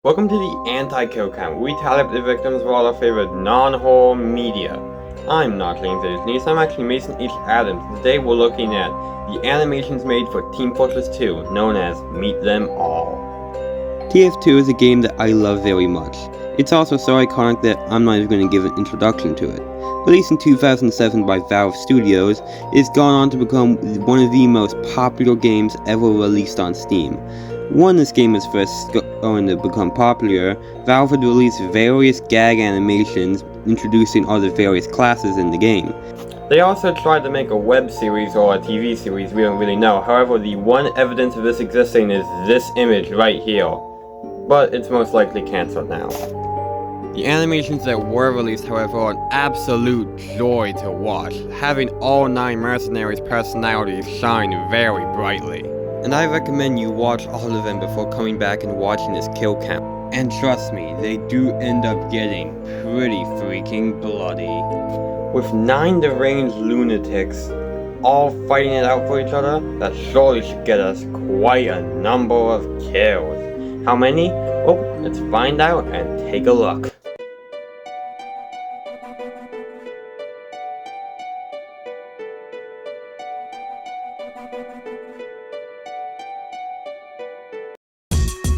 Welcome to the Anti-Kill Count, where we tally up the victims of all our favorite non-horror media. I'm not James Disney, I'm actually Mason H. Adams, and today we're looking at the animations made for Team Fortress 2, known as Meet Them All. tf2 is a game that I love very much. It's also so iconic that I'm not even going to give an introduction to it. Released in 2007 by Valve Studios, it's gone on to become one of the most popular games ever released on Steam. When this game was first going to become popular, Valve had released various gag animations introducing all the various classes in the game. They also tried to make a web series or a TV series, we don't really know. However, the one evidence of this existing is this image right here. But it's most likely cancelled now. The animations that were released, however, are an absolute joy to watch, having all 9 mercenaries' personalities shine very brightly. And I recommend you watch all of them before coming back and watching this kill count. And trust me, they do end up getting pretty freaking bloody. With 9 deranged lunatics all fighting it out for each other, that surely should get us quite a number of kills. How many? Well, let's find out and take a look.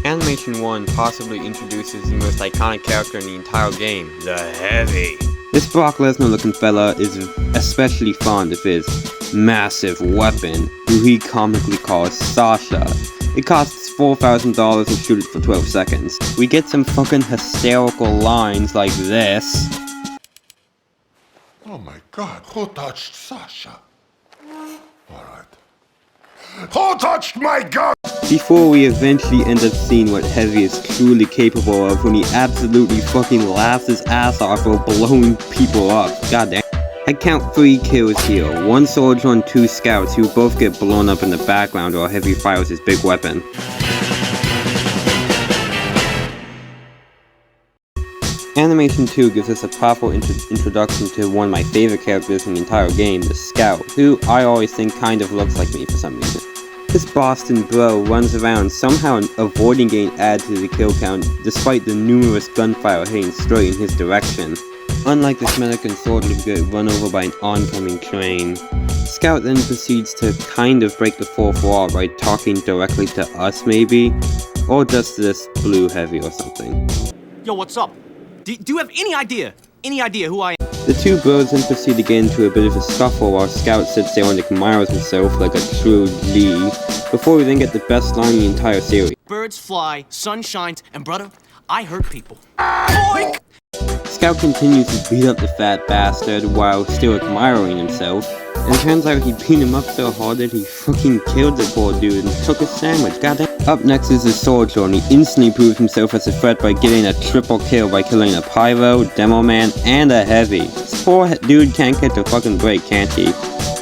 Animation 1 possibly introduces the most iconic character in the entire game, the Heavy. This Brock Lesnar looking fella is especially fond of his massive weapon, who he comically calls Sasha. It costs $4,000 to shoot it for 12 seconds. We get some fucking hysterical lines like this. Oh my god, who touched Sasha? Alright. Who touched my gun? Before we eventually end up seeing what Heavy is truly capable of when he absolutely fucking laughs his ass off while blowing people up. Goddamn. I count 3 kills here, 1 soldier and 2 scouts who both get blown up in the background while Heavy fires his big weapon. Animation 2 gives us a powerful introduction to one of my favorite characters in the entire game, the Scout, who I always think kind of looks like me for some reason. This Boston bro runs around somehow avoiding getting added to the kill count despite the numerous gunfire hitting straight in his direction. Unlike this American soldier who get run over by an oncoming train, Scout then proceeds to kind of break the fourth wall by talking directly to us maybe, or just this blue Heavy or something. Yo, what's up? Do you have any idea who I am? The two bros then proceed to get into a bit of a scuffle while Scout sits there and admires himself like a true G, before we then get the best line in the entire series. Birds fly, sun shines, and brother, I hurt people. Boink! Scout continues to beat up the fat bastard while still admiring himself, and it turns out he beat him up so hard that he fucking killed the poor dude and took his sandwich, goddamn. Up next is the soldier, and he instantly proves himself as a threat by getting a triple kill by killing a pyro, demo man, and a Heavy. This poor dude can't catch a fucking break, can't he?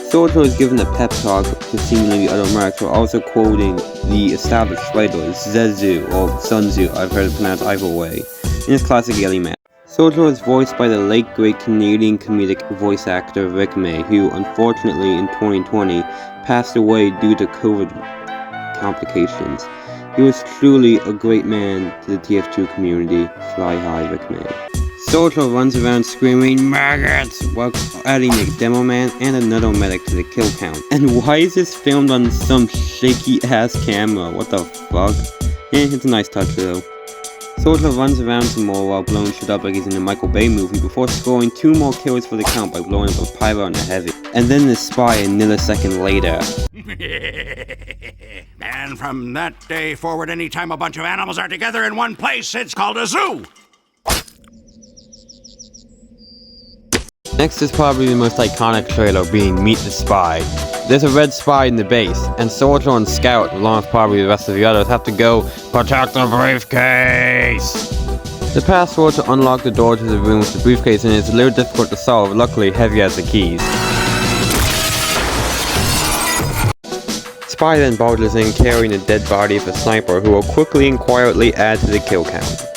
Soldier is given a pep talk to seemingly utter marks while also quoting the established writer Zezu, or Sun Tzu, I've heard it pronounced either way, in his classic yelly man. Soldier was voiced by the late great Canadian comedic voice actor Rick May, who unfortunately in 2020 passed away due to COVID complications. He was truly a great man to the TF2 community. Fly high, Rick May. Soldier runs around screaming maggots while adding a demo man and another medic to the kill count. And why is this filmed on some shaky ass camera? What the fuck? It's a nice touch though. Soldier runs around some more while blowing shit up like he's in a Michael Bay movie before scoring 2 more kills for the count by blowing up a pyro and a Heavy. And then the spy a millisecond later. And from that day forward, anytime a bunch of animals are together in one place, it's called a zoo! Next is probably the most iconic trailer, being Meet the Spy. There's a red spy in the base, and Soldier and Scout, along with probably the rest of the others, have to go protect the briefcase! The password to unlock the door to the room with the briefcase and it's a little difficult to solve. Luckily, Heavy has the keys. Spy then barges in carrying the dead body of a sniper who will quickly and quietly add to the kill count.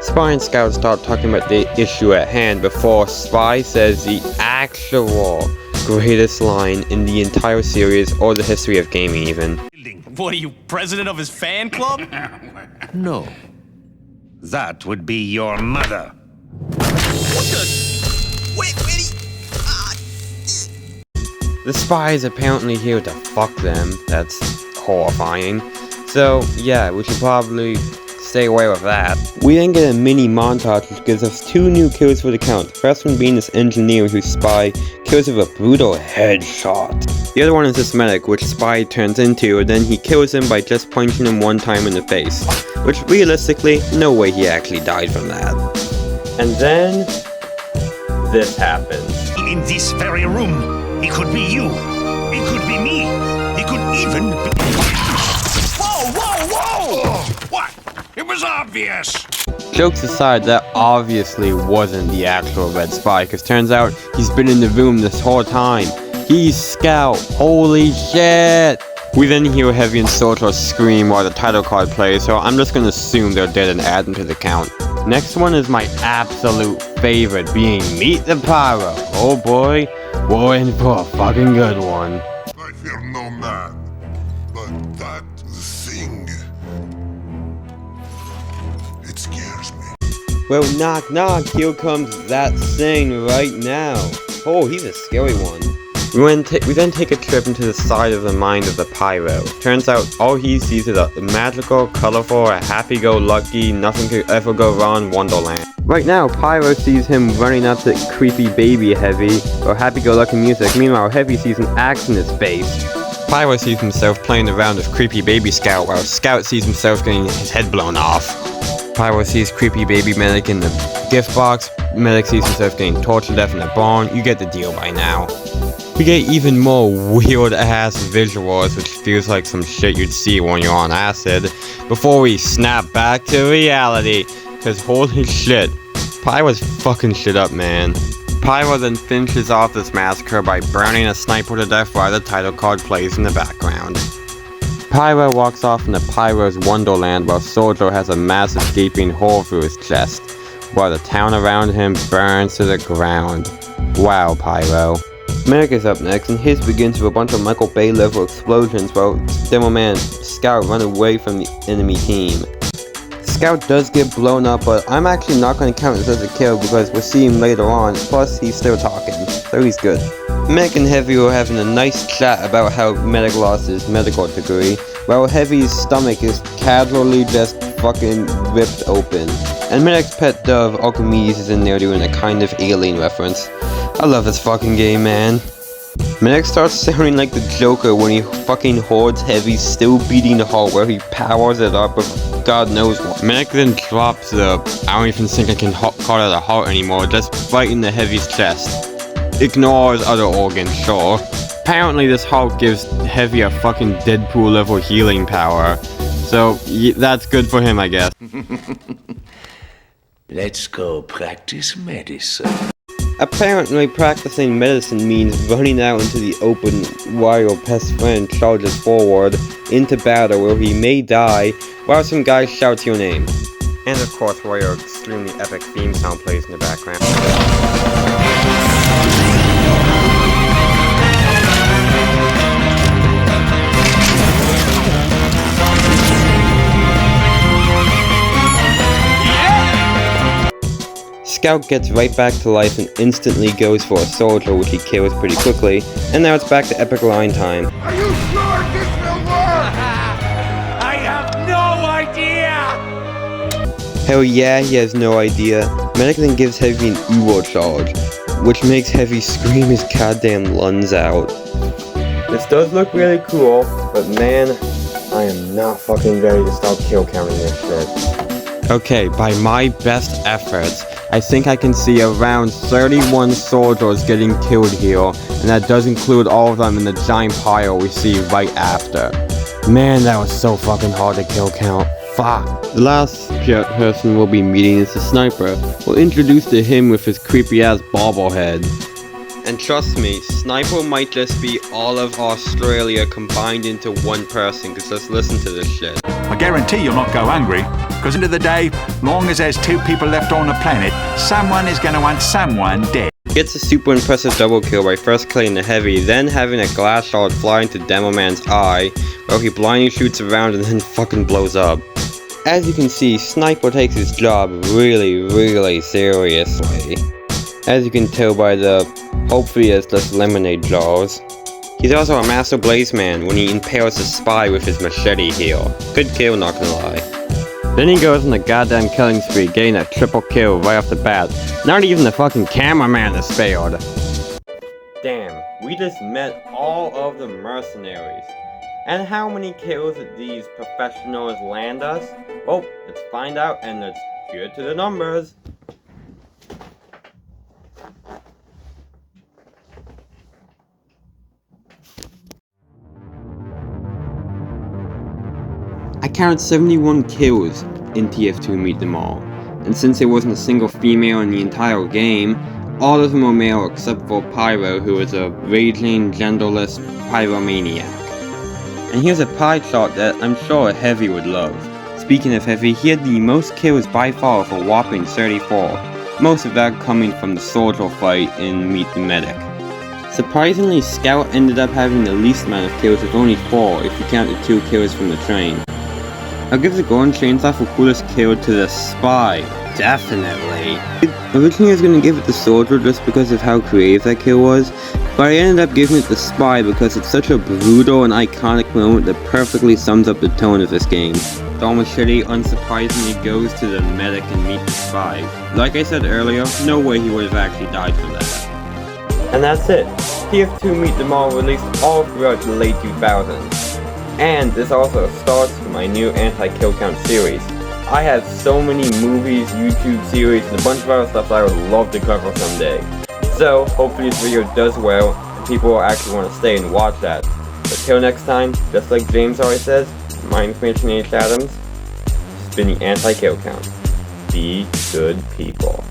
Spy and Scout start talking about the issue at hand before Spy says the actual greatest line in the entire series or the history of gaming even. What are you, president of his fan club? No. That would be your mother. What the? Wait, The spy is apparently here to fuck them. That's horrifying. So, yeah, we should probably stay away with that. We then get a mini montage which gives us 2 new kills for the count. The first one being this engineer whose spy kills with a brutal headshot. The other one is this medic, which spy turns into, and then he kills him by just punching him 1 time in the face. Which realistically, no way he actually died from that. And then this happens. In this very room, it could be you. It could be me. It could even be... Whoa, whoa, whoa! What? It was obvious. Jokes aside, that obviously wasn't the actual red spy, because turns out he's been in the room this whole time. He's Scout. Holy shit! We then hear Heavy and Soldier scream while the title card plays, so I'm just gonna assume they're dead and add them to the count. Next one is my absolute favorite, being Meet the Pyro. Oh boy, we're in for a fucking good one. I fear no man, but that thing, it scares me. Well, knock knock, here comes that thing right now. Oh, he's a scary one. We then take a trip into the side of the mind of the Pyro. Turns out all he sees is a magical, colorful, happy-go-lucky, nothing could ever go wrong wonderland. Right now, Pyro sees him running up to creepy baby Heavy, or happy-go-lucky music. Meanwhile, Heavy sees an axe in his face. Pyro sees himself playing around with creepy baby Scout, while Scout sees himself getting his head blown off. Pyro sees creepy baby Medic in the gift box. Medic sees himself getting tortured to death in the barn. You get the deal by now. We get even more weird ass visuals, which feels like some shit you'd see when you're on acid, before we snap back to reality, cause holy shit, Pyro's fucking shit up, man. Pyro then finishes off this massacre by burning a sniper to death while the title card plays in the background. Pyro walks off into Pyro's Wonderland while Soldier has a massive gaping hole through his chest, while the town around him burns to the ground. Wow, Pyro. Medic is up next, and his begins with a bunch of Michael Bay level explosions while Demo Man Scout run away from the enemy team. Scout does get blown up, but I'm actually not going to count this as a kill because we'll see him later on, plus he's still talking, so he's good. Medic and Heavy were having a nice chat about how Medic lost his medical degree, while Heavy's stomach is casually just fucking ripped open. And Medic's pet dove, Archimedes, is in there doing a kind of alien reference. I love this fucking game, man. Medic starts sounding like the Joker when he fucking hoards Heavy, still beating the heart where he powers it up with God knows what. Medic then drops the, I don't even think I can call it a heart anymore, just right in the Heavy's chest. Ignores other organs, sure. Apparently this heart gives Heavy a fucking Deadpool level healing power. So, that's good for him, I guess. Let's go practice medicine. Apparently practicing medicine means running out into the open while your best friend charges forward into battle where he may die while some guy shouts your name. And of course while your extremely epic theme sound plays in the background. Scout gets right back to life and instantly goes for a soldier, which he kills pretty quickly, and now it's back to epic line time. Are you sure this will work? I have no idea! Hell yeah, he has no idea. Medic then gives Heavy an Uwo charge, which makes Heavy scream his goddamn lungs out. This does look really cool, but man, I am not fucking ready to start kill counting this shit. Okay, by my best efforts, I think I can see around 31 soldiers getting killed here, and that does include all of them in the giant pile we see right after. Man, that was so fucking hard to kill count. Fuck. The last person we'll be meeting is the sniper. We're introduced to him with his creepy ass bobblehead. And trust me, Sniper might just be all of Australia combined into one person, cause just listen to this shit. I guarantee you'll not go hungry, because end of the day, long as there's 2 people left on the planet, someone is going to want someone dead. Gets a super impressive double kill by first killing the Heavy, then having a glass shard fly into Demo Man's eye, while he blindly shoots around and then fucking blows up. As you can see, Sniper takes his job really seriously. As you can tell by the hopefully it's just lemonade jars. He's also a master blazeman when he impales a spy with his machete here. Good kill, not gonna lie. Then he goes on the goddamn killing spree, getting a triple kill right off the bat. Not even the fucking cameraman is spared. Damn, we just met all of the mercenaries. And how many kills did these professionals land us? Well, let's find out and let's get to the numbers. I counted 71 kills in TF2 Meet Them All, and since there wasn't a single female in the entire game, all of them were male except for Pyro, who is a raging, genderless pyromaniac. And here's a pie chart that I'm sure Heavy would love. Speaking of Heavy, he had the most kills by far for a whopping 34, most of that coming from the soldier fight in Meet the Medic. Surprisingly, Scout ended up having the least amount of kills with only 4 if you count the 2 kills from the train. I'll give the Golden Chainsaw for coolest kill to the Spy, definitely. Originally I was gonna give it the Soldier just because of how creative that kill was, but I ended up giving it the Spy because it's such a brutal and iconic moment that perfectly sums up the tone of this game. The machete unsurprisingly goes to the Medic and Meet the Spy. Like I said earlier, no way he would have actually died for that. And that's it. TF2 Meet Them All released all throughout the late 2000s. And this also starts with my new anti-kill count series. I have so many movies, YouTube series, and a bunch of other stuff that I would love to cover someday. So, hopefully this video does well, and people will actually want to stay and watch that. But till next time, just like James always says, my information H. Adams, it's been the anti-kill count. Be good people.